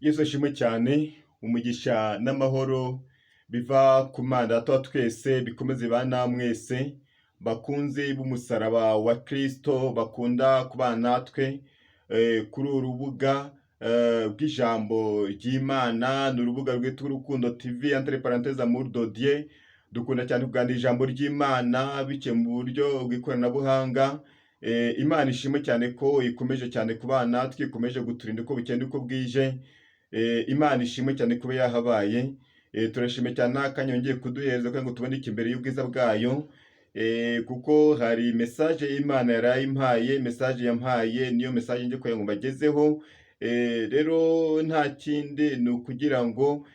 Yesu ashimwe cyane, umugisha n'amahoro biva ku Mana Data wa twese bikomeze bana mwese bakunze b'umusaraba wa Kristo bakunda kubana natwe kuri uru rubuga bw'ijambo ry'Imana. Ni urubuga rwitwa Urukundo TV entre parenthèses amour de Dieu. Dukunda cyane kuganira ijambo ry'Imana biciye mu buryo bw'ikoranabuhanga. Imana ishimwe cyane ko ikomeje cyane kubana natwe, ikomeje guturinda uko bukeye uko bwije. Imana ishimwe cyane kuba yahabaye. Turashimye cyane n'akanya yongeye kuduhereza kugira ngo tuboneke imbere y'ubwiza bwayo, kuko hari message y'Imana yarayimpaye. Message yampaye niyo message ngiye kugira ngo mbagezeho. Rero nta kindi ni ukugira ngo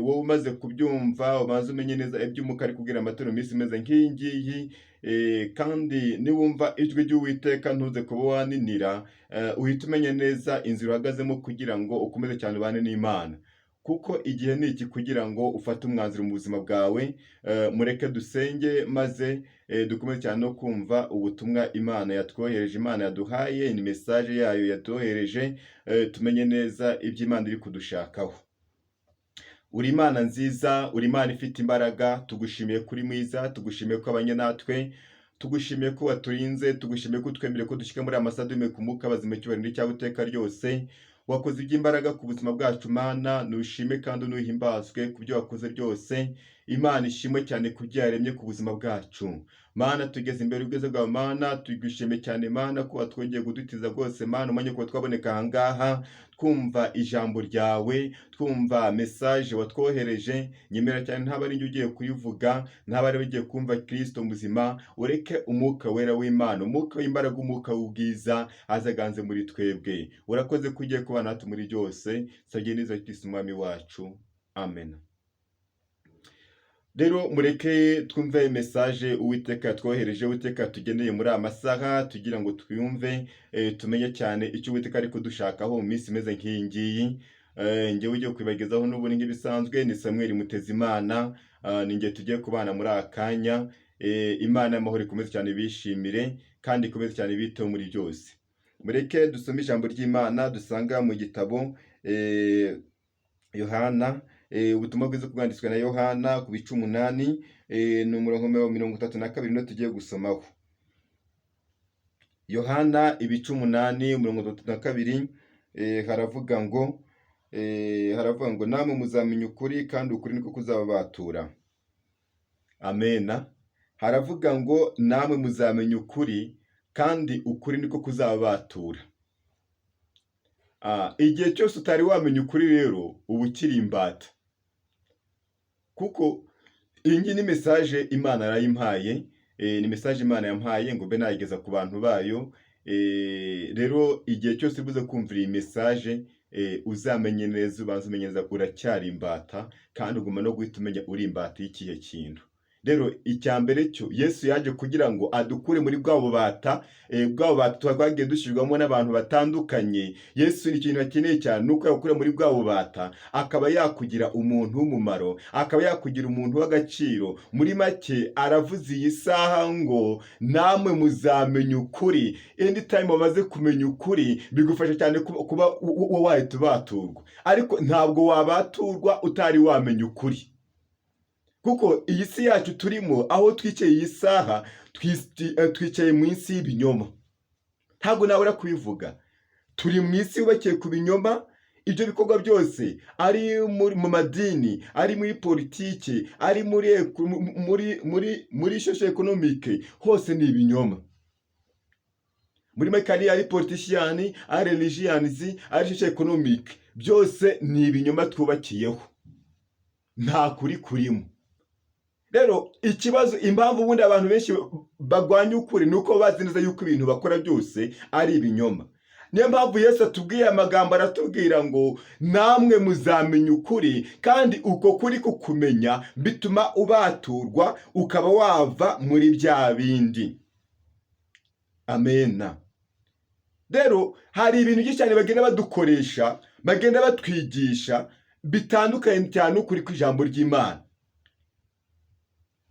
wowe umaze kubyumva umaze umenye neza iby'umwuka ari kubwira amatorero minsi imeze nk'iyi ngiyi. Kandi niwumva ijwi ry'Uwiteka ntuze kuba waninira, uhita umenya neza inzira uhagazemo kugira ngo ukomeze cyane ubane n'Imana, kuko igihe ni iki kugira ngo ufate umwanzuro mu buzima bwawe. Mureke dusenge maze dukomeze cyane no kumva ubutumwa Imana yatwohereje, Imana yaduhaye, ni message yayo yatwohereje. Tumenye neza ibyo Imana iri kudushakaho. Uri Imana nziza, uri Imana ifite imbaraga. Tugushimiye kuri mwiza, tugushimiye ko abanye natwe, tugushimiye ko waturinze, tugushimiye ko twemere ko dushika muri amasadume ku muka bazime cyubahiro cyangwa uteka ryose. Wakoze iby'imbaraga ku buzima bwacu Mana, nushime kandi unuhimbazwe ku byo wakoze byose. Imana ishimwe cyane ku byo yaremye ku buzima bwacu Mana. Tugeze imbere y'ubwiza bwawe Mana, tugushimiye cyane Mana ko watwongeye kudutiza rwose Mana. Umanye ko twaboneka aha ngaha twumva ijambo ryawe, twumva message watwohereje. Nyemera cyane ntaba ari njye ugiye kuyivuga, ntaba ari ugiye kumva Kristo muzima. Ureke umwuka wera w'Imana, umwuka w'imbaraga, umwuka w'ubwiza azaganze muri twebwe. Urakoze ko ugiye kubana natwe muri byose. Sabye neza Kristo umwami wacu, amen. Rero mureke twumve message Uwiteka yatwohereje, Uwiteka tugeneye muri amasaha tugira ngo twumve, tumenye cyane icyo Uwiteka ari kudushakaho mu minsi imeze nk'iyi ngiyi. Njyewe ugiye kwibagezaho n'ubundi nk'ibisanzwe ni Samuel Mutezimana. Ni njye tugiye kubana muri akanya. Imana y'amahoro ikomeze cyane bishimire kandi ikomeze cyane biteho muri byose. Mureke dusome ijambo ry'Imana dusanga mu gitabo Yohana, ubutumwa bwiza bwanditswe na Yohana ku bice 8, ni umurongo wa 32 no tugiye gusomaho. Yohana ibice 8 umurongo wa 32, haravuga ngo namwe muzamenya ukuri kandi ukuri niko kuzababatura. Amena. Haravuga ngo namwe muzamenya ukuri kandi ukuri niko kuzababatura. Igihe cyose utari wamenya ukuri rero ubu ukiri imbata, kuko iyi ni message Imana yarayimpaye. Ni message Imana yampaye ngo mbe nayigeza ku bantu bayo. Rero igihe cyose ubuze kumvira iyi message, uzamenye neza, ubanza umenye neza uracyari imbata kandi uguma no guhita umenya uri imbata y'ikihe kintu. Rero icyambere cyo Yesu yaje kugira ngo adukure muri bwa bubata twagiye dushyirwamo n'abantu batandukanye. Yesu ni ikintu akeneye cyane, nuko yakura muri bwa bubata akaba yakugira umuntu w'umumaro, akaba yakugira umuntu w'agaciro. Muri make aravuze iyi saha ngo namwe muzamenya ukuri. Anytime wamaze kumenya ukuri bigufasha cyane kuba wahita ubaturwa, ariko ntabwo wabaturwa utari wamenya ukuri. Kuko iyi si yacu turimo, aho twicaye iyi saha, twicaye mu isi y'ibinyoma. Ntabwo nabura kubivuga, turi mu isi yubakiye ku binyoma. Ibyo bikorwa byose ari mu madini, ari muri politiki, ari muri socio economique, hose ni ibinyoma. Muri makari ari politician, ari religions, ari socio economique, byose ni ibinyoma twubakiyeho, nta kuri kurimo. Rero ikibazo, impamvu ubundi abantu benshi bagwanya ukuri nuko bazi neza yuko ibintu bakora byose ari ibinyoma. Niyo mpamvu Yesu atubwiye amagambo, aratubwira ngo namwe muzamenya ukuri kandi uko kuri kukumenya bituma ubaturwa ukaba wava muri bya bindi. Amena. Rero hari ibintu byinshi cyane bagenda badukoresha, bagenda batwigisha bitandukanye cyane ukuri kw'ijambo ry'Imana.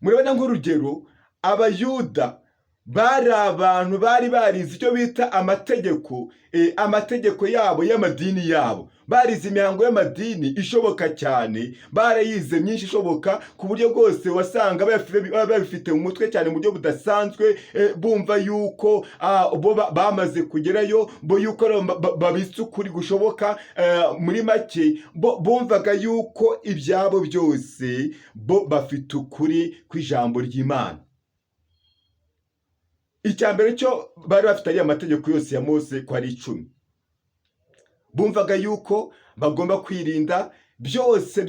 Murabona nk'urugero, abayuda bari abantu bari barize icyo bita amategeko yabo y'amadini yabo. barize imihango y'amadini ishoboka cyane, barayize myinshi ishoboka ku buryo bwose wasanga babifite mu mutwe cyane mu buryo budasanzwe, bumva yuko bo bamaze kugerayo, bo yuko babitse ukuri gushoboka. Muri make bumvaga yuko ibyabo byose bo bafite ukuri kw'ijambo ry'Imana. Icya mbere cyo bari bafite ariya mategeko yose ya Mose ko ari 10. Bumvaga yuko bagomba kwirinda byose,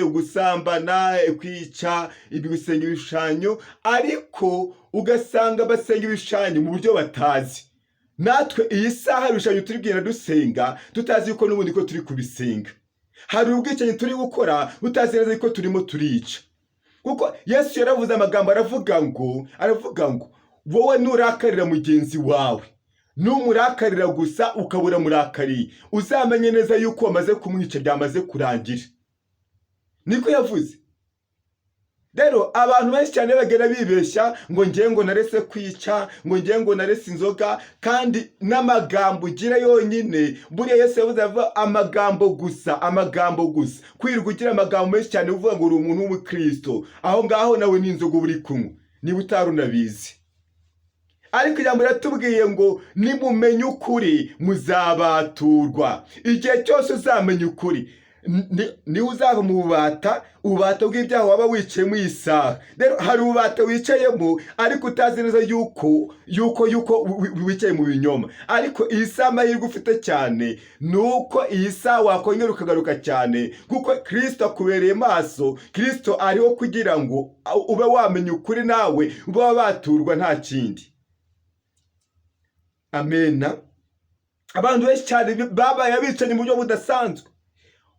ugusambana, kwica, gusenga ibishushanyo, ariko ugasanga basenga ibishushanyo mu buryo batazi. Natwe iyi saha ibishushanyo turi bwira dusenga tutazi yuko n'ubundi ko turi kubisenga. Hari ubwicanyi turi gukora utazi neza yuko turimo turica. Kuko Yesu yaravuze amagambo aravuga ngo wowe nurakarira mugenzi wawe, numurakarira gusa ukabura murakariye, uzamenye neza yuko wamaze kumwica, byamaze kurangira. Niko yavuze. Rero abantu benshi cyane bagera bibeshya ngo ngiye ngo narese kwica, ngo ngiye ngo narese inzoga, kandi n'amagambo ugira yonyine. Buriya Yesu yavuze amagambo gusa, kwirirwa ugira amagambo menshi cyane uvuga ngo uri umuntu w'umukristo, aho ngaho nawe n'inzoga uri kunywa, niba utarunabizi. Ariko ijambo riratubwiye ngo nimumenya ukuri muzabaturwa. Igihe cyose uzamenya ukuri niwe uzava mu ububata bw'ibyaha waba wicayemo iyi saha. Rero hari ububata wicayemo ariko utazi neza yuko wicaye mu binyoma. Ariko iyi saha amahirwe ufite cyane nuko iyi saha wakongera ukagaruka cyane, kuko Kristo akubereye maso. Kristo ariho kugira ngo ube wamenya ukuri, nawe ube wabaturwa, nta kindi. Amena. Abantu benshi cyane babaye abicanyi mu buryo budasanzwe.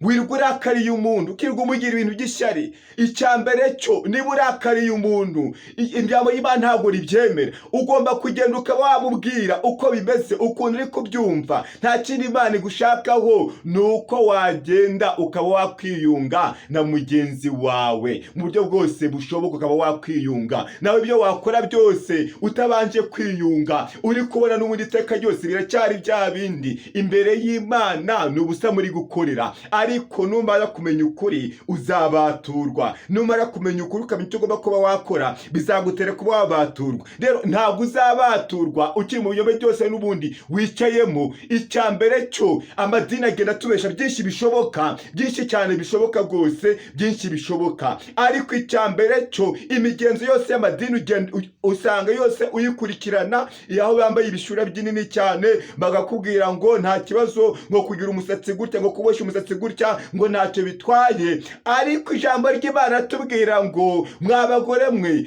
Wirirwa urakariye umuntu, ukirirwa umugira ibintu by'ishyari. Icya mbere cyo, niba urakariye umuntu, ijambo y'Imana ntabwo ribyemera. Ugomba kugenda ukaba wamubwira uko bimeze, ukuntu uri kubyumva. Nta kindi Imana igushakaho, nuko wagenda ukaba wakwiyunga na mugenzi wawe mu buryo bwose bushoboka. Ukaba wakwiyunga nawe, ibyo wakora byose utabanje kwiyunga, uri kubona n'ubundi iteka ryose biracyari bya bindi imbere y'Imana, ni ubusa muri gukorera. Ariko numara kumenya ukuri uzabaturwa. Numara kumenya ukuri ukamenya icyo ugomba kuba wakora, bizagutera kuba wabaturwa. Rero ntabwo uzabaturwa ukiri mu biyobe byose n'ubundi wicayemo. Icya mbere cyo, amadini agenda atubesha byinshi bishoboka, byinshi cyane bishoboka rwose, byinshi bishoboka. Ariko icya mbere cyo, imigenzo yose y'amadini usanga yose uyikurikirana, aho bambaye ibishura binini cyane bagakubwira ngo nta kibazo, ngo kugira umusatsi gutya, ngo kuboshya umusatsi gutya, ngo ntacyo bitwaye. Ariko ijambo ry'Imana ratubwira ngo mwabagore mwe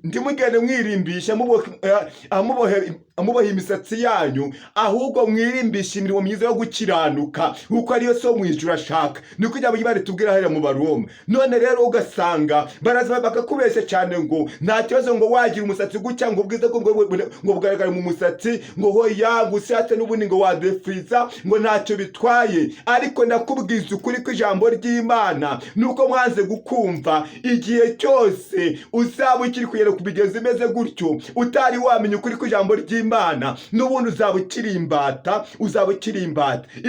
ntimugende mwirimbisha mubohe imisatsi yanyu, ahubwo mwirimbisha imirimo myiza yo gukiranuka, kuko ariyo so mu ijuru ashaka. Niko ijambo ry'Imana ritubwira hariya mu Baroma. None rero ugasanga baraza bakakubeshya cyane ngo nta kibazo, ngo wagira umusatsi gutya, ngo ubwiza ngo bugaragara mu musatsi, ngo hoya gushatse n'ubundi ngo wadefriza, ngo ntacyo bitwaye. Ariko ndakubwiza ukuri kw'ijambo ry'Imana nuko mwanze gukumva. Igihe cyose uzaba ukiri kugera ku bigenzi imeze gutyo, utari wamenya ukuri kw'ijambo ry'Imana, n'ubundi uzaba ukiri imbata.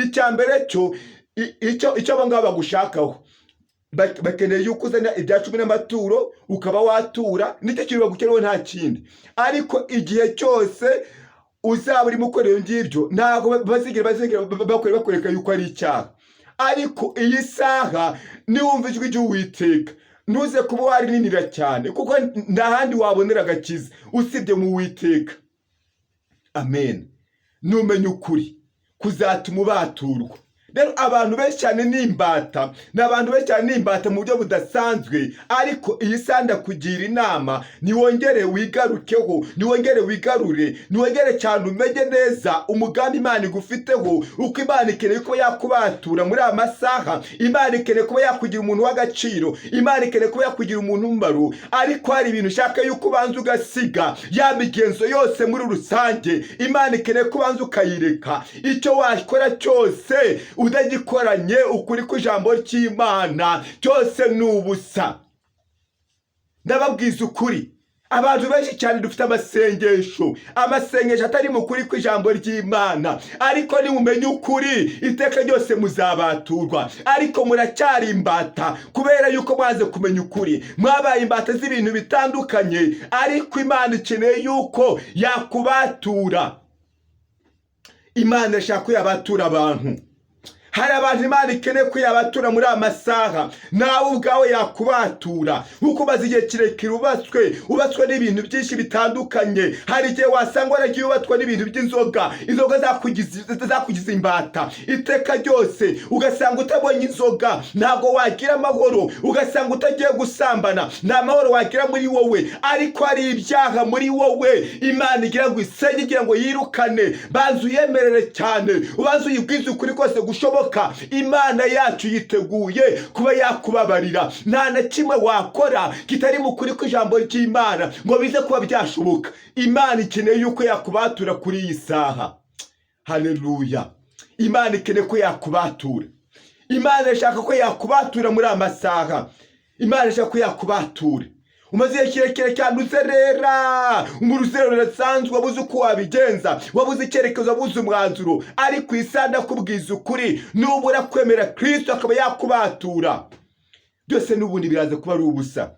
Icya mbere cyo, icyo abangaba bagushakaho, bakeneye yuko uzana ibya 10 n'amaturo ukaba watura, nicyo kintu bagukenewe, nta kindi. Ariko igihe cyose uzaba urimo ukora iyo ngibyo, ntabwo bazigera bakwereka yuko ari icyaha. Ariko iyi saha niwumva ijwi ry'Uwiteka, ntuze kuba warininira cyane, kuko nta handi wabonera agakiza usibye mu Uwiteka. Amen. Numenya ukuri kuzatuma ubaturwa. Rero abantu benshi cyane n'imbata, n'abantu benshi cyane n'imbata mu buryo budasanzwe. Ariko iyi sanda kugira inama, niwongere wigarukeho, niwongere wigarure, niwongere cyane umenye neza umugambi Imana igufiteho, uko Imana ikeneye kuba yakubatura muri amasaha. Imana ikeneye kuba yakugira umuntu w'agaciro, Imana ikeneye kuba yakugira umuntu w'umumaro. Ariko hari ibintu ushaka yuko ubanza ugasiga, ya migenzo yose muri rusange Imana ikeneye kubanza ukayireka. Icyo wakora cyose udagikoranye ukuri kw'ijambo ry'Imana, cyose ni ubusa. Ndababwiza ukuri, abantu benshi cyane dufite amasengesho atari mu kuri kw'ijambo ry'Imana, ariko nimumenya ukuri iteka ryose muzabaturwa. Ariko muracyari imbata kubera yuko mwaze kumenya ukuri, mwabaye imbata z'ibintu bitandukanye, ariko Imana ikeneye yuko yakubatura. Imana ishaka ko yabatura abantu. Hari abantu Imana ikeneye ko yabatura muri amasaha, nawe ubwawe yakubatura. Nkuko umaze igihe kirekire ubatswe n'ibintu byinshi bitandukanye. Hari igihe wasanga waragiye ubatswe n'ibintu by'inzoga, inzoga zakugize imbata iteka ryose, ugasanga utabonye inzoga ntabwo wagira amahoro, ugasanga utagiye gusambana nta mahoro wagira muri wowe, ariko hari ibyaha muri wowe Imana igira ngo isenye, igira ngo yirukane. Banza uyemerere cyane, ubanza uyibwize ukuri kose gushoboka. Imana yacu yiteguye kuba yakubabarira. Nta na kimwe wakora kitari mu kuri kw'ijambo ry'Imana ngo bize kuba byashoboka. Imana ikeneye yuko yakubatura kuri iyi saha. Haleluya. Imana ikeneye ko yakubatura. Imana ishaka ko yakubatura muri amasaha. Imana ishaka ko yakubatura. Umaze igihe kirekire cyane uzerera, umuruzero rurasanzwe, wabuze uko wabigenza, wabuze icyerekezo, wabuze umwanzuro, ariko isa ndakubwiza ukuri, nubura kwemera Kristo akaba yakubatura, byose n'ubundi biraza kuba ari ubusa.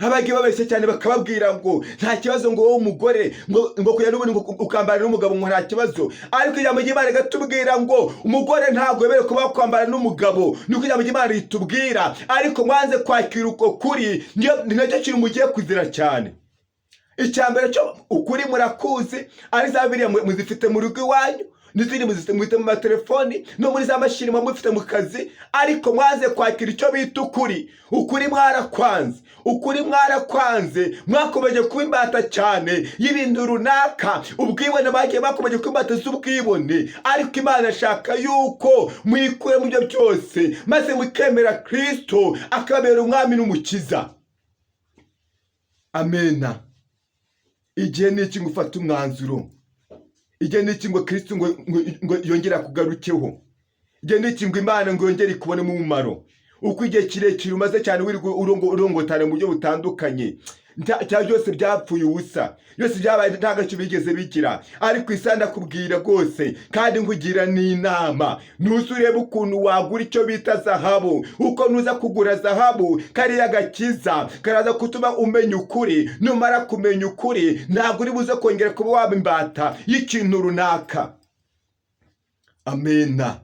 Abagiye babeshya cyane bakababwira ngo nta kibazo, ngo wowe umugore ngo kuya n'ubundi ukambara n'umugabo ngo nta kibazo, ariko ijambo ry'Imana gatubwira ngo umugore ntabwo yemerewe kuba kwambara n'umugabo. Nuko ijambo ry'Imana ritubwira, ariko mwanze kwakira uko kuri, ni nacyo kintu mugiye kuzira cyane. Icyambere cyo ukuri murakuzi, ari za Bibiliya muzifite mu rugo iwanyu, n'izindi muzifite mu matelefoni no muri za mashini mufite mu kazi, ariko mwaze kwakira icyo bita ukuri. Ukuri mwarakwanze, ukuri mwarakwanze, mwakomeje kuba imbata cyane y'ibintu runaka, ubwibone bagiye bakomeje kuba imbata z'ubwibone, ariko Imana ashaka yuko mwikure mu byo byose maze mukemera Kristo akabera umwami n'umukiza. Amena. Igihe ni iki ngufata umwanzuro? Igihe ni iki ngo Kristo ngo yongera kugarukeho? Igihe ni iki ngo Imana ngo yongere ikubonemo umumaro? Uko igihe kirekire umaze cyane urongotana mu buryo butandukanye, byose byapfuye ubusa, byose byabaye nta gacyo bigeze bigira. Ariko isa ndakubwira rwose kandi ngugira n'inama, nuzurebe ukuntu wagura icyo bita zahabu. Uko nuza kugura zahabu, kariya gakiza karaza kutuma umenya ukuri. Numara kumenya ukuri, ntabwo uri buze kongera kuba waba imbata y'ikintu runaka. Amena.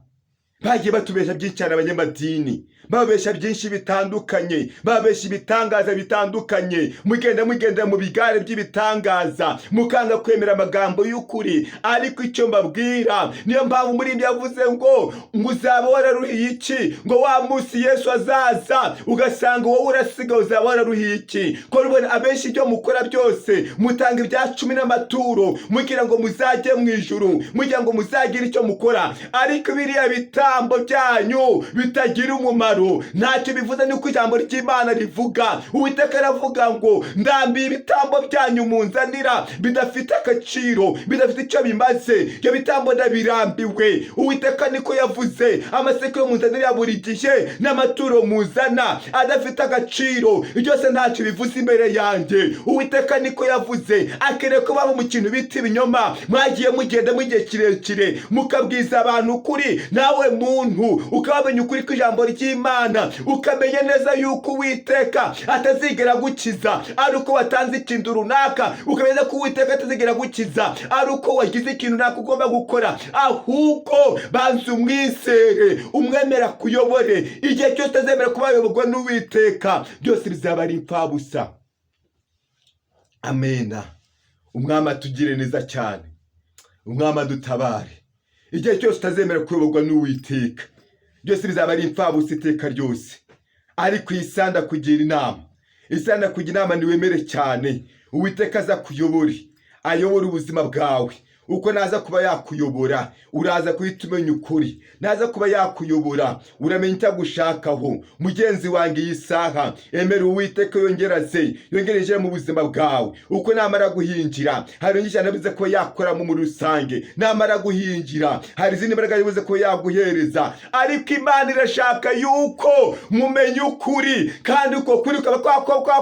Bagiye batubesha byinshi cyane abanyamadini, babesha byinshi bitandukanye, babesha ibitangaza bitandukanye, mugenda mu bigare by'ibitangaza, mukanga kwemera amagambo y'ukuri. Ariko icyo mbabwira, niyo mpamvu muri yavuze ngo uzaba wararuhiye iki, ngo wa munsi Yesu azaza ugasanga wowe urasiga, uzaba wararuhiye iki? Ko rubona abenshi ibyo mukora byose mutanga ibya 10 n'amaturo, mugira ngo muzajye mu ijuru, mugira ngo muzagira icyo mukora, ariko biriya bitambo byanyu bitagira umumaro. Ntacyo bivuze nuko ijambo ry'Imana rivuga. Uwiteka aravuga ngo ndambiye ibitambo byanyu munzanira bidafite agaciro, bidafite icyo bimaze, ibyo bitambo ndabirambiwe. Uwiteka niko yavuze. Amasekuru munzanira buri gihe n'amaturo muzana adafite agaciro, byose ntacyo bivuze imbere yanjye. Uwiteka niko yavuze. Akeneye ko baba mu kintu bita ibinyoma. Mwagiye mugenda mu gihe kirekire mukabwiza abantu ukuri, nawe muntu ukabamenya ukuri kw'ijambo ry'Imana, ukamenya neza yuko Uwiteka atazigera gukiza ari uko watanze ikintu runaka, ukamenya ko Uwiteka atazigera gukiza ari uko wagize ikintu runaka ugomba gukora, ahubwo banza umwizere, umwemera kuyobore. Igihe cyose utazemera kuba wayoborwa n'Uwiteka, byose bizaba ari impfabusa. Amena. Umwami atugire neza cyane, umwami adutabare. Igihe cyose utazemera kuyoborwa n'Uwiteka, byose bizaba ari impfabusa iteka ryose. Ariko isanda kugira inama, isanda kugira inama niwemere cyane. Uwiteka aza kuyobore, ayobore ubuzima bwawe, uko naza kuba yakuyobora uraza guhita umenya ukuri, naza kuba yakuyobora uramenya icyo agushakaho. Mugenzi wanjye iyi saha emera Uwiteka yongere yinjire mu buzima bwawe. Uko namara guhinjira hari inyigisho nabize kuba yakoramo muri rusange, namara guhinjira hari izindi mbaraga yabuze kuba yaguhereza, ariko Imana irashaka yuko mumenya ukuri, kandi uko kuri ukaba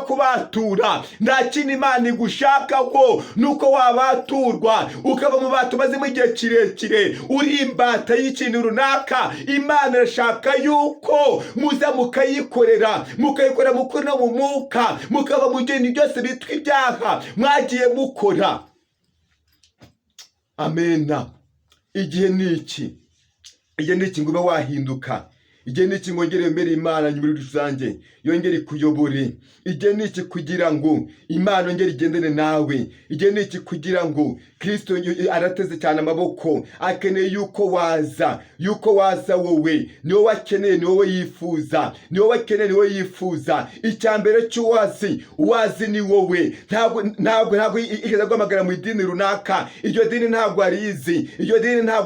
kubatura. Nta kindi Imana igushakaho nuko wabaturwa ukaba mu batu mazimo igihe kirekire uri imbata y'ikintu runaka. Imana irashaka yuko muza mukayikorera mu kuri no mu mwuka, mukaba mu bintu byose bitwa ibyaha mwagiye mukora. Amena. Igihe ni iki? Igihe ni iki ngo ube wahinduka? Igihe ni iki ngo wongere wemere Imana muri rusange yongere kuyobore? Igihe ni iki kugira ngo Imana yongere igendane nawe? Igihe ni iki kugira ngo Kristo arateze cyane amaboko, akeneye yuko waza wowe. Ni wowe akeneye, ni wowe yifuza, ni wowe akeneye, ni wowe yifuza. Icyambere cy'uwazi ni wowe. Ntabwo igeze guhamagara mu idini runaka, iryo dini ntabwo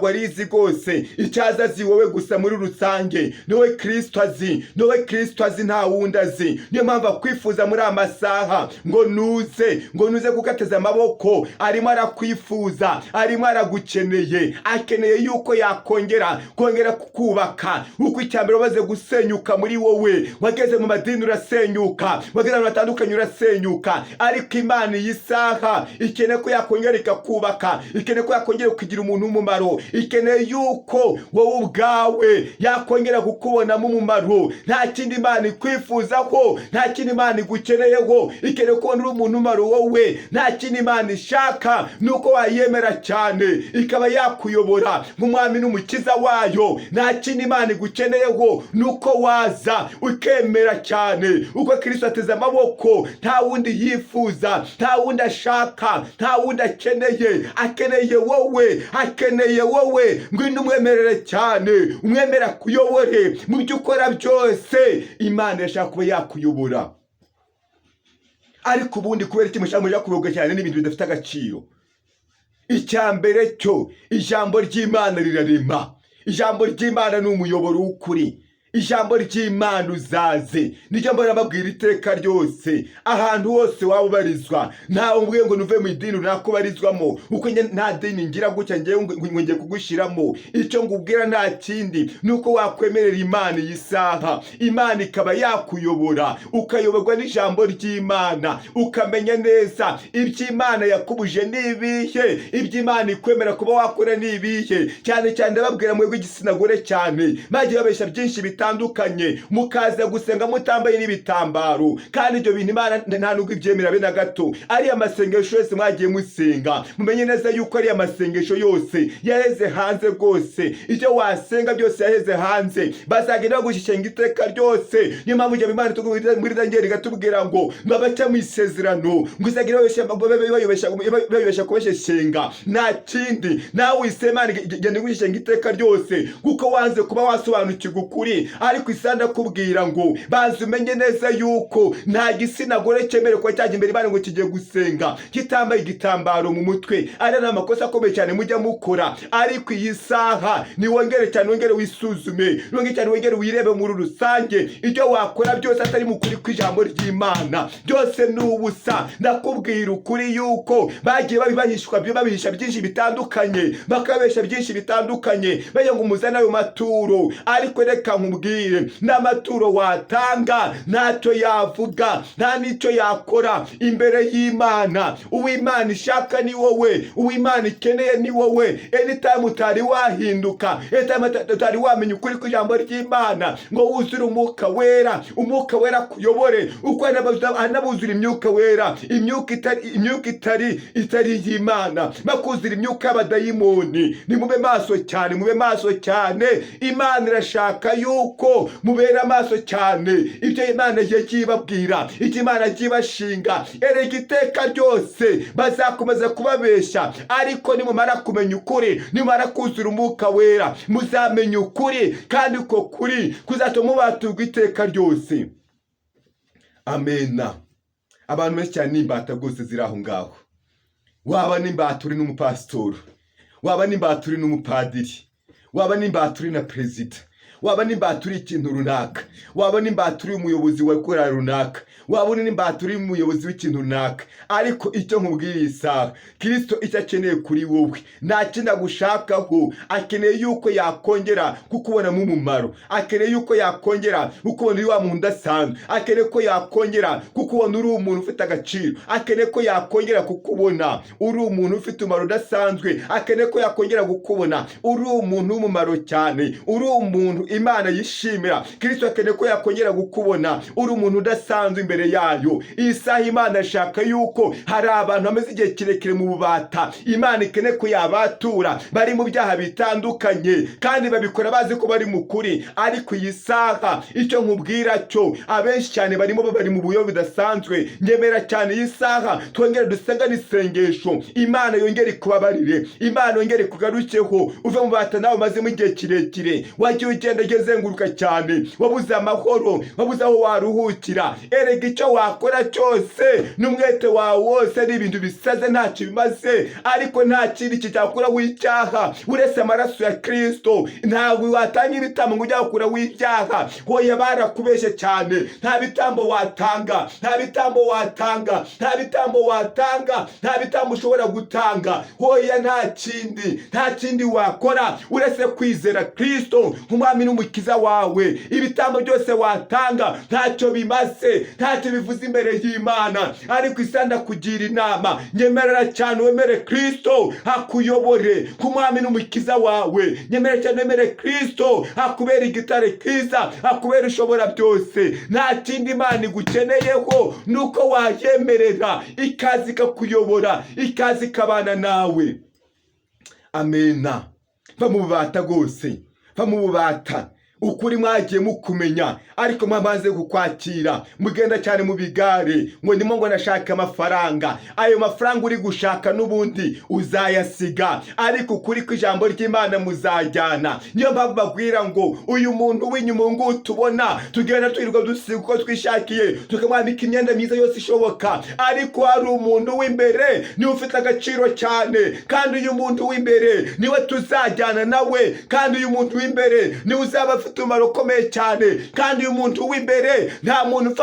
arizi rwose. Icyaza azi wowe gusa muri rusange, ni wowe Kristo azi, nta wundi azi. Niyo mpamvu akwifuza muri amasaha ngo nuze gukateza amaboko. Arimo arakwifuza, arimo aragukeneye, akeneye yuko yakongera kukubaka. Uko icyambere wabaze gusenyuka muri wowe, wageze mu madini urasenyuka, wageze mu batandukanye urasenyuka, ariko Imana iyi saha ikeneye ko yakongera ikakubaka, ikeneye ko yakongera kugira umuntu w'umumaro, ikeneye yuko wowe ubwawe yakongera kukubonamo umumaro. Nta kindi Imana ikwifuzaho, nta kindi Imana igukeneyeho, ikeneye ko uri umuntu w'umumaro wowe. Nta kindi Imana ishaka nuko wayemera cyane ikaba yakuyobora nk'umwami n'umukiza wayo. Nta kindi Imana igukeneyeho nuko waza ukemera cyane uko Kristo ateze amaboko. Nta wundi yifuza, nta wundi ashaka, nta wundi akeneye wowe. Ngwino umwemerere cyane, umwemera kuyobore mu byo ukora byose. Imana yashaka kuba yakuyobora, ariko ubundi kubera iki mushaka kuyoborwa cyane n'ibintu bidafite agaciro? Icyambere cyo ijambo ry'Imana rirarema. Ijambo ry'Imana ni umuyoboro w'ukuri. Ijambo ry'Imana uzaze, nijya mbona babwira iteka ryose ahantu hose waba ubarizwa. Ntawe mbwiye ngo nuve mu idini runaka ubarizwamo, uko nta dini ngira gutya ngiye kugushyiramo. Icyo ngubwira nta kindi nuko wakwemerera Imana iyi saha, Imana ikaba yakuyobora, ukayoborwa n'ijambo ry'Imana, ukamenya neza iby'Imana yakubuje n'ibihe, iby'Imana ikwemera kuba wakora n'ibihe. Cyane ndababwira mwebwe igitsina gore cyane bagiye babesha byinshi bitandukanye, mukaza gusenga mutambaye n'ibitambaro, kandi ibyo bintu Imana nta nubwo ibyemera be na gato. Ari amasengesho yose mwagiye musenga, mumenye neza yuko ari amasengesho yose yaheze hanze rwose. Icyo wasenga byose yaheze hanze, bazagenda bagushyishenga iteka ryose. Niyo mpamvu ujya Imana muri Daniel igatubwira ngo babaca mu isezerano, ngo uzagira bayobesha kubeshyeshenga. Nta kindi, nawe wisemana igenda igushyishenga iteka ryose kuko wanze kuba wasobanukirwa ukuri. Ariko isanda kubwira ngo bazi umenye neza yuko nta gitsina gore cyemerewe kuba cyajya imbere Imana ngo kigiye gusenga kitambaye igitambaro mu mutwe. Ari n'amakosa akomeye cyane mujya mukora. Ariko iyi saha ni wongere cyane, wongere wisuzume, wongere wirebe muri rusange. Icyo wakora byose atari mu kuri kw'ijambo ry'Imana byose ni ubusa. Ndakubwira ukuri yuko bagiye babihisha byinshi bitandukanye, bakabesha byinshi bitandukanye, bajya ngo umuzane ayo maturo. Ariko reka nkubwire, n'amaturo watanga ntacyo yavuga, nta n'icyo yakora imbere y'Imana. Uw'Imana ishaka ni wowe, uw'Imana ikeneye ni wowe. Anytime utari wahinduka, anytime utari wamenya ukuri kw'ijambo ry'Imana ngo wuzure umwuka wera, umwuka wera kuyobore. Uko anabuzura imyuka wera, imyuka itari y'Imana, bakuzura imyuka y'abadayimoni. Ni mube maso cyane. Imana irashaka yuko mubera amaso cyane ibyo Imana yagiye ibabwira, ibyo Imana yagiye ibashinga. Erega iteka ryose bazakomeza kubabesha, ariko nimumara kumenya ukuri, nimumara kuzura umwuka wera, muzamenya ukuri, kandi uko kuri kuzatuma mubaturwa iteka ryose. Amena. Abantu benshi cyane n'imbata rwose ziri aho ngaho. Waba n'imbata uri n'umupasitori, waba n'imbata uri n'umupadiri, waba n'imbata uri na perezida, waba n'imbata uri ikintu runaka, waba n'imbata uri umuyobozi wa korali runaka, waba uri n'imbata uri umuyobozi w'ikintu runaka, ariko icyo nkubwira iyi saha, Kristo icyo akeneye kuri wowe nta kindi agushakaho. Akeneye yuko yakongera kukubonamo umumaro, akeneye yuko yakongera kukubona uri wa muntu udasanzwe, akeneye ko yakongera kukubona uri umuntu ufite agaciro, akeneye ko yakongera kukubona uri umuntu ufite umumaro udasanzwe, akeneye ko yakongera kukubona uri umuntu w'umumaro cyane, uri umuntu Imana yishimira. Kristo akeneye ko yakongera gukubona uri umuntu udasanzwe imbere yayo. Iyi saha Imana ashaka yuko hari abantu bamaze igihe kirekire mu bubata, Imana ikeneye ko yabatura, bari mu byaha bitandukanye kandi babikora bazi ko bari mu kuri. Ariko iyi saha icyo nkubwira cyo, abenshi cyane bari mu buyobe budasanzwe. Nyemera cyane iyi saha twongere dusengane isengesho, Imana yongere kubabarire, Imana yongere kugarukeho, uve mu bubata nawe mazemo igihe kirekire, wagiye ugenda uzenguruka cyane, wabuze amahoro, wabuze aho waruhukira. Erega icyo wakora cyose n'umwete wawe wose ari ibintu bisaze, ntacyo bimaze, ariko nta kindi kitakura w'icyaha uretse amaraso ya Kristo. Ntabwo watanga ibitambo ngo ujya gukura w'ibyaha. Hoya barakubeshye cyane, nta bitambo watanga, nta bitambo watanga, nta bitambo watanga, nta bitambo ushobora gutanga. Hoya nta kindi wakora uretse kwizera Kristo nk'umwami n'umukiza wawe. Ibitambo byose watanga ntacyo bimaze, ntacyo bivuze imbere y'Imana. Ariko isanda kugira inama, nyemerera cyane wemere Kristo akuyobore nk'umwami n'umukiza wawe. Nyemerera cyane wemere Kristo akubera igitare kiza, akubera ushobora byose. Nta kindi Imana igukeneyeho nuko wayemerera, ikazi ikakuyobora, ikazi ikabana nawe. Amena. Va mu bubata rwose, va mu bubata. Ukuri mwagiye mukumenya, ariko mwamaze kukwakira, mugenda cyane mu bigare ngo ndimo ngo nashaka amafaranga. Ayo mafaranga uri gushaka n'ubundi uzayasiga, ariko ukuri kw'ijambo ry'Imana muzajyana. Niyo mpamvu bagwira ngo uyu muntu w'inyuma ngo tubona tugenda twirirwa dusiga uko twishakiye, tukamwambika imyenda myiza yose ishoboka, ariko hari umuntu w'imbere niwe ufite agaciro cyane, kandi uyu muntu w'imbere niwe tuzajyana nawe, kandi uyu muntu w'imbere niwe uzaba umumaro ukomeye cyane. Kandi uyu muntu w'imbere nta muntu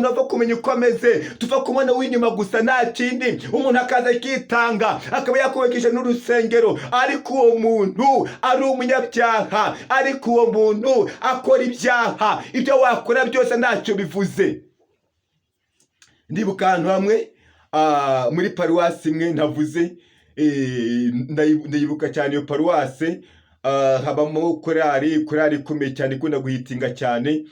ava kumenya uko ameze, tuva kumubona w'inyuma gusa, nta kindi. Umuntu akaza akitanga, akaba yakubakisha n'urusengero, ariko uwo muntu ari umunyabyaha, ariko uwo muntu akora ibyaha. Ibyo wakora byose ntacyo bivuze. Ndibuka ahantu hamwe muri paruwasi imwe ntavuze, ndayibuka cyane iyo paruwasi. Habamo korali ikomeye cyane ikunda guhitinga cyane,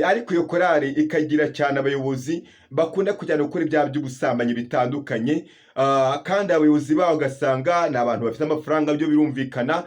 ariko iyo korali ikagira cyane abayobozi bakunda kujyana gukora ibyaha by'ubusambanyi bitandukanye. Kandi abayobozi baho ugasanga ni abantu bafite amafaranga, byo birumvikana.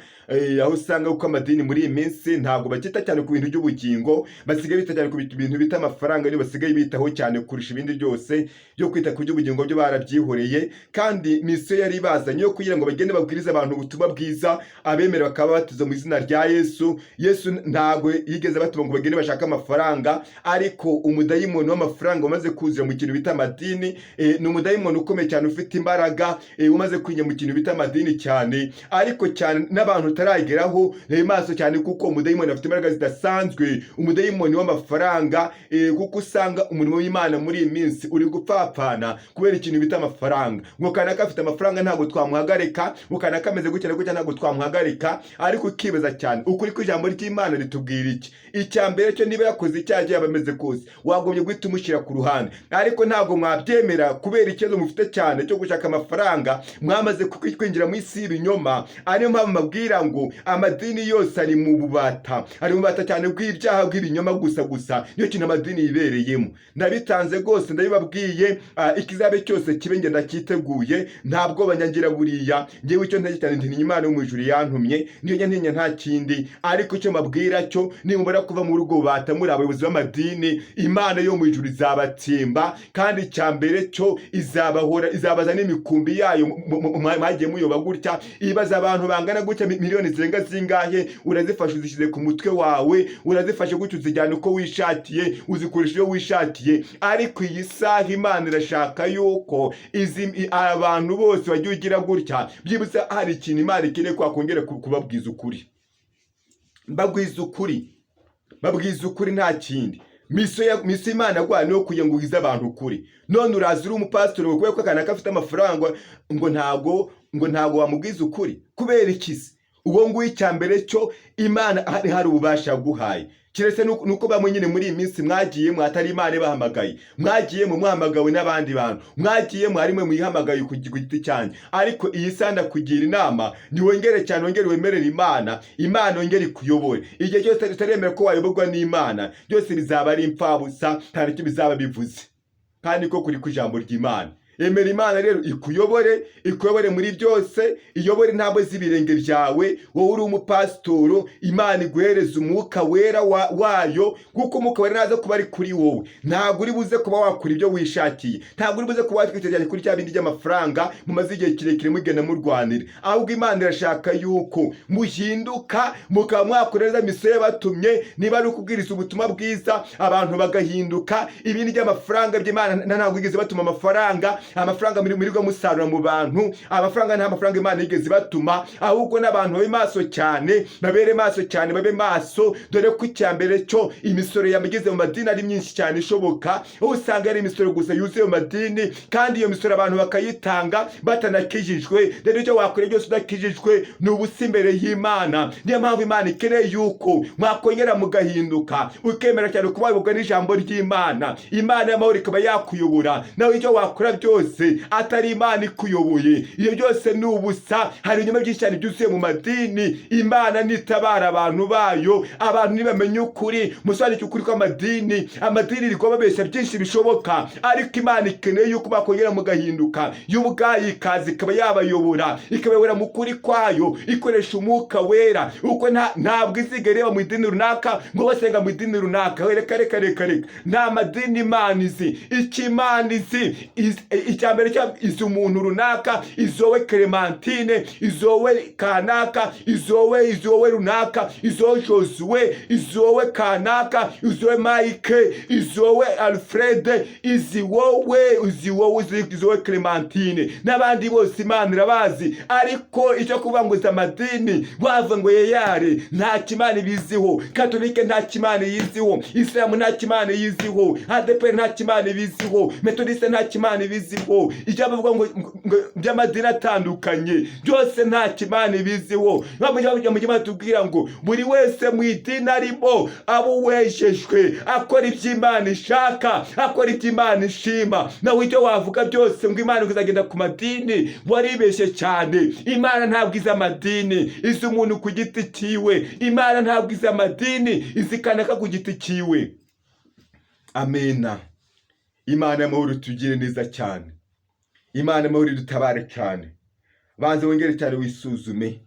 Aho usanga uko amadini muri iyi minsi ntabwo bakita cyane ku bintu by'ubugingo, basigaye bita cyane ku bintu bita amafaranga, niyo basigaye bitaho cyane kurusha ibindi byose. Byo kwita ku by'ubugingo byo barabyihoreye, kandi misiyo yari ibazanye yo kugira ngo bagende babwirize abantu ubutumwa bwiza, abemera bakaba batiza mu izina rya Yesu. Yesu ntabwo yigeze batuma ngo bagende bashaka amafaranga, ariko umudayimoni w'amafaranga umaze kuzira mu kintu bita amadini, ni umudayimoni ukomeye cyane ufite imbaraga, umaze kwinya mu kintu bita amadini cyane, ariko cyane n'abantu utarageraho maso cyane, kuko umudayimoni afite imbaraga zidasanzwe, umudayimoni w'amafaranga. Kuko usanga umurimo w'Imana muri iyi minsi uri gupfapfana kubera ikintu bita amafaranga. Ngo kanaka afite amafaranga ntabwo twamuhagarika, ngo kanaka ameze gutya gutya ntabwo twamuhagarika. Ariko ukibaza cyane, ukuri kw'ijambo ry'Imana ritubwira iki? Icya mbere cyo, niba yakoze icyaha yaba ameze kose, wagombye guhita umushyira ku ruhande. Ariko ntabwo mwabyemera kubera ikibazo mufite cyane cyo gushaka amafaranga, mwamaze kwinjira mu isi y'ibinyoma. Ariyo mpamvu mabwira ngo amadini yose ari mu bubata, ari mu bubata cyane bw'ibyaha bw'ibinyoma gusa. Niyo kintu amadini yibereyemo. Ndabitanze rwose, ndabibabwiye. Ikizabe cyose kibe ngenda cyiteguye, ntabwo banyangira buriya. Ngewe icyo ntege cyane ntinya Imana yo mu ijuru yantumye, niyo ntinya nta kindi. Ariko icyo mabwira cyo, nimubara kuva mu rugo bubata muri abo abayobozi b'amadini, Imana yo mu ijuru izabatsemba, kandi icya mbere cyo izabaza n'imikumbi yayo mwagiye muyoba gutya, ibaza abantu bangana gutya miliyoni zirenga zingahe, urazifashe uzishyize ku mutwe wawe, urazifashe gutya uzijyana uko wishakiye, uzikoresha iyo wishakiye. Ariko iyi saha Imana irashaka yuko abantu bose bagiye ugira gutya, byibuze hari ikintu Imana ikeneye ko wakongera kubabwiza ukuri. Babwiza ukuri nta kindi. Miso Imana gwa no kugira ngo ugize abantu ukuri. None uraza uri umupastori kubera ko akana kafite amafaranga ngo ntago wamubwiza ukuri. Kubera ikisi uwo nguyi cyambere cyo Imana hari ububasha guhaye. Kiretse nuko bamwe nyine muri iyi minsi mwagiye mwatari Imana bahamagaye, mwagiye mu mwahamagawe n'abandi bantu, mwagiye mwarimwe muyihamagaye ku giti cyanyu. Ariko iyi sanda kugira inama ni wongere cyane, wongere wemerera Imana wongere kuyobora. Igihe cyose utaremera ko wayoborwa n'Imana, byose bizaba ari impfabusa, kandi cyo bizaba bivuze. Kandi ko kuri ku ijambo ry'Imana. Emera Imana rero ikuyobore muri byose, iyobore intambwe z'ibirenge byawe. Wowe uri umupasitoro, Imana iguhereza umwuka wera wayo, kuko umwuka wera naza kuba ari kuri wowe. Ntabwo uri buze kuba wakora ibyo wishakiye, ntabwo uri buze kuba watwitegereza kuri cya bindi by'amafaranga mumaze igihe kirekire mugenda murwanira. Ahubwo Imana irashaka yuko muhinduka, mukaba mwakoreza miso yabatumye. Niba ari ukubwiriza ubutumwa bwiza, abantu bagahinduka. Ibindi by'amafaranga by'Imana ntabwo igeze batuma amafaranga muri musarura mu bantu. Amafaranga nta mafaranga Imana igeze batuma, ahubwo n'abantu babe maso cyane, babere maso cyane, babe maso. Dore ko icyambere cyo imisoro yamigeze mu madini ari myinshi cyane ishoboka. Usanga ari imisoro gusa yuzuye mu madini, kandi iyo misoro abantu bakayitanga batanakijijwe. Rero icyo wakora byose udakijijwe ni ubusa imbere y'Imana. Niyo mpamvu Imana ikeneye yuko mwakongera mugahinduka, ukemera cyane kuba wayoborwa n'ijambo ry'Imana. Imana y'amahoro ikaba yakuyobora. Nawe icyo wakora byose atari Imana ikuyoboye, iyo byose ni ubusa. Hari inyuma byinshi cyane byuzuye mu madini. Imana nitabara abantu bayo, abantu nibamenye ukuri. Musobanukirwe ukuri kw'amadini. Amadini riko babeshya byinshi bishoboka, ariko Imana ikeneye yuko bakongera mugahinduka. Y'ubwayi ikazi ikaba yabayobora, ikabayobora mu kuri kwayo, ikoresha umwuka wera. Uko ntabwo izigereba mu idini runaka ngo basenga mu idini runaka. Reka nta madini Imana izi. Iki Imana izi icyambere cyo izi umuntu runaka, izowe Clementine, izowe kanaka, izowe runaka, izowe Josue, izowe kanaka, izowe Mike, izowe Alfred, izowe Clementine n'abandi bose Imana irabazi. Ariko icyo kuvuga ngo amadini wava ngo yeyare, nta kimana biziho. Katolike nta kimana yiziho, Islam nta kimana yiziho, ADP nta kimana biziho, Methodiste nta kimana biziho. Ijya bavuga ngo by'amadini atandukanye byose nta kimana biziho. Mu gihe tubwira ngo buri wese mu idini arimo abo wejejwe, akora iby'Imana ishaka, akora iby'Imana ishima. Nawe icyo wavuga byose ngo Imana kuzagenda ku madini, waribeshye cyane. Imana ntabwo iza amadini, izi umuntu ku giti cyiwe. Imana ntabwo iza amadini, izikanaka ku giti cyiwe. Amena. Imana y'amahoro tugire neza cyane. Imana y'amahoro dutabare cyane. Banze wongere cyane wisuzume,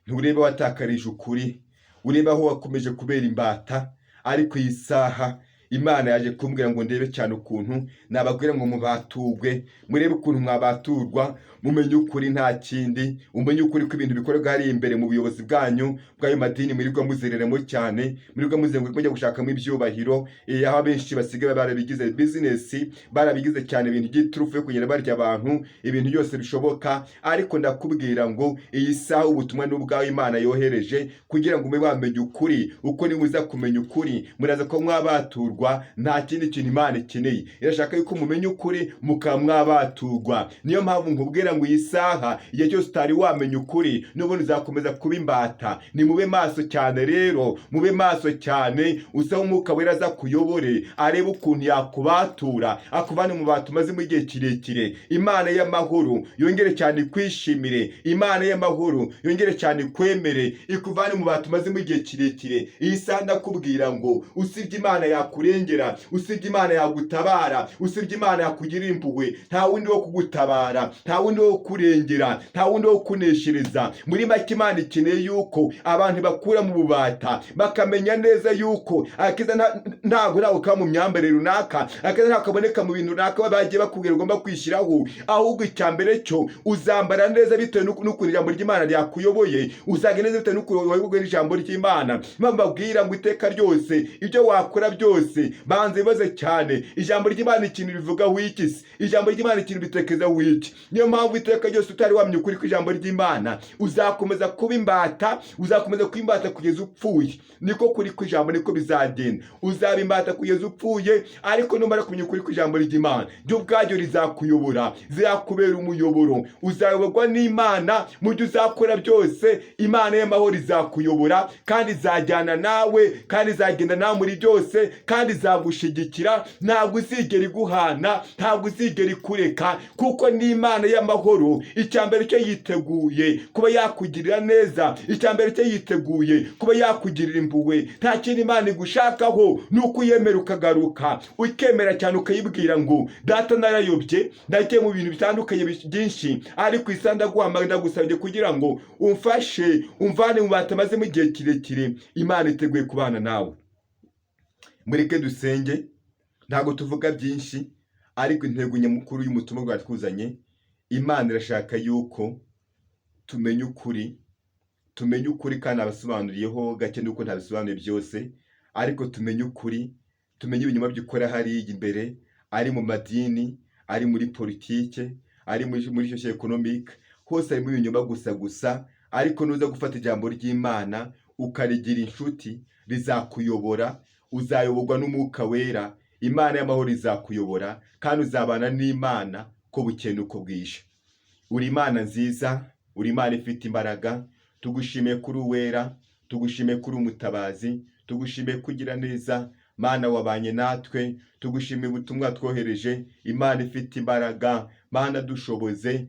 nturebe watakarije ukuri, urebe aho wakomeje kubera imbata. Ariko iyi saha Imana yaje kumbwira ngo ndebe cyane ukuntu nababwira ngo mubatugwe, murebe ukuntu mwabaturwa, mumenye ukuri nta kindi. Umenye ukuri ko ibintu bikorwa hari imbere mu buyobozi bwanyu bw'ayo madini murirwa muzereremo cyane, murirwa muzenguruka mujya gushakamo ibyubahiro. Aho benshi basigaye barabigize business, barabigize cyane ibintu by'itrufu yo kugenda barya abantu, ibintu byose bishoboka. Ariko ndakubwira ngo iyi saha ubutumwa n'ubwawe Imana yohereje kugira ngo mube bamenye ukuri. Uko ni muza kumenya ukuri, muraza ko mwabaturwa. Nta kindi kintu Imana ikeneye, irashaka yuko mumenye ukuri mukaba mwabaturwa. Niyo mpamvu nkubwira ngo iyi saha igihe cyose utari wamenya ukuri n'ubundi uzakomeza kuba imbata. Ni mube maso cyane rero, mube maso cyane. Usaba umwuka wera aza kuyobore, arebe ukuntu yakubatura, akuvane mu bantu maze mu gihe kirekire. Imana y'amahoro yongere cyane kwishimire, Imana y'amahoro yongere cyane kwemere, ikuvane mu bantu maze mu gihe kirekire. Iyi saha ndakubwira ngo usibye Imana yakure yakurengera, usibye Imana yagutabara, usibye Imana yakugirira impuhwe, nta wundi wo kugutabara, nta wundi wo kurengera, nta wundi wo kuneshereza. Muri make Imana ikeneye yuko abantu bakura mu bubata, bakamenya neza yuko akiza ntabwo nabuka mu myambarire runaka, akiza ntakaboneka mu bintu runaka bagiye bakubwira ugomba kwishyiraho, ahubwo icyambere cyo uzambara neza bitewe n'ukuntu ijambo ry'Imana ryakuyoboye, uzaga neza bitewe n'ukuntu wayobowe n'ijambo ry'Imana. Mbabwira ngo iteka ryose ibyo wakora byose banze bibaze cyane ijambo ry'Imana ikintu rivugaho iki se, ijambo ry'Imana ikintu bitekerezaho iki. Niyo mpamvu iteka ryose utari wamenya ukuri kw'ijambo ry'Imana uzakomeza kuba imbata, uzakomeza kuba imbata kugeza upfuye. Niko kuri kw'ijambo niko bizagenda, uzaba imbata kugeza upfuye, ariko numara kumenya ukuri kw'ijambo ry'Imana ryo ubwaryo rizakuyobora, zizakubera umuyoboro, uzayoborwa n'Imana. Mu byo uzakora byose Imana y'amahoro izakuyobora, kandi izajyana nawe, kandi izagenda nawe muri byose, kandi izagushigikira. Ntabwo uzigera iguhana, ntabwo uzigera ikureka, kuko n'Imana y'amahoro icyambere cyo yiteguye kuba yakugirira neza, icyambere cyo yiteguye kuba yakugirira impuhwe. Nta kintu Imana igushakaho nuko uyemera ukagaruka, ukemera cyane ukayibwira ngo data narayobye, nagiye mu bintu bitandukanye byinshi, ariko isa ndaguhamagara ndagusabye kugira ngo umfashe umvane mu bata maze mu gihe kirekire. Imana iteguye kubana nawe. Mureke dusenge. Ntabwo tuvuga byinshi, ariko intego nyamukuru y'umutumwa gwatwuzanye, Imana irashaka yuko tumenya ukuri, kandi abasobanuriyeho gake nuko ntabisobanuye byose, ariko tumenye ukuri, tumenye ibinyoma by'ukora hariya imbere, ari mu madini, ari muri politike, ari muri socio economique, hose harimo ibinyoma gusa. Ariko nuza gufata ijambo ry'Imana ukarigira inshuti, rizakuyobora, uzayoborwa n'Umwuka Wera. Imana y'amahoro izakuyobora, kandi uzabana n'Imana ko bukeye uko bwije. Uri Imana nziza, uri Imana ifite imbaraga. Tugushimiye kuri uwera, tugushimiye kuri umutabazi, tugushimiye kugira neza. Mana wabanye natwe, tugushimiye ubutumwa twohereje. Imana ifite imbaraga, Mana dushoboze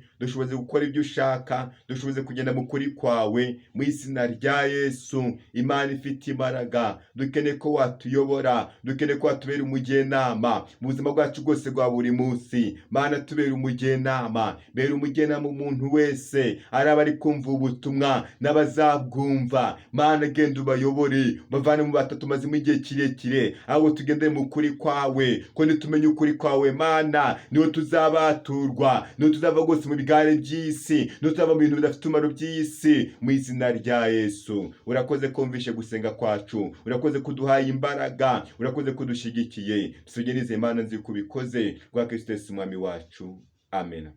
gukora ibyo ushaka, dushoboze kugenda mu kuri kwawe, mu izina rya Yesu. Imana ifite imbaraga, dukeneye ko watuyobora, dukeneye ko watubera umujyenama mu buzima bwacu bwose bwa buri munsi. Mana tubera umujyenama, bera umujyenama umuntu wese araba ari kumva ubutumwa n'abazabwumva. Mana genda ubayobore, bavane mu batatu maze mu gihe kirekire, ahubwo tugendere mu kuri kwawe, ko nitumenye ukuri kwawe Mana niho tuzabaturwa, niho tuzava rwose mu bigare by'isi, niho tuzava mu bintu bidafite umumaro by'isi, mu izina rya Yesu. Urakoze kumvishe gusenga kwacu, urakoze kuduhaye imbaraga, urakoze kudushigikiye. Tusugereze Imana nzi kubikoze kwa Kristo Yesu umwami wacu. Amen.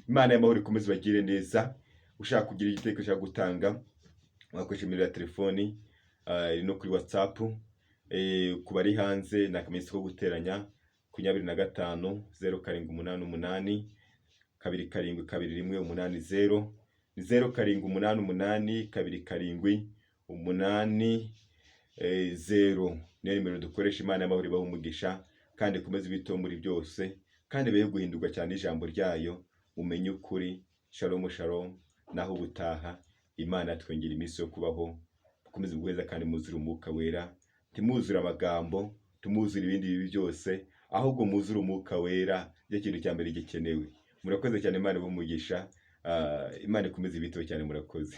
Imana y'amahoro ikomeze bagire neza. Ushaka kugira igitekerezo ushaka gutanga, wakoresha nimero ya telefoni no kuri WhatsApp. Ku bari hanze ni akamenyetso ko guteranya 25 0788 2727180 0788 2727180. Niyo nimero dukoresha. Imana y'amahoro ibahe umugisha, kandi ikomeze ibito muri byose, kandi beye guhindurwa cyane ijambo ryayo. Mumenye ukuri. Shalom shalom. Naho ubutaha. Imana twongera iminsi yo kubaho, mukomeze guheza kandi muzira Umwuka Wera. Timuzura amagambo, tumuzura ibindi bibi byose, ahubwo muzura Umwuka Wera. Cyo kintu cyambere gikenewe. Murakoze cyane. Imana ibahe umugisha. Imana ikomeze ibito cyane. Murakoze.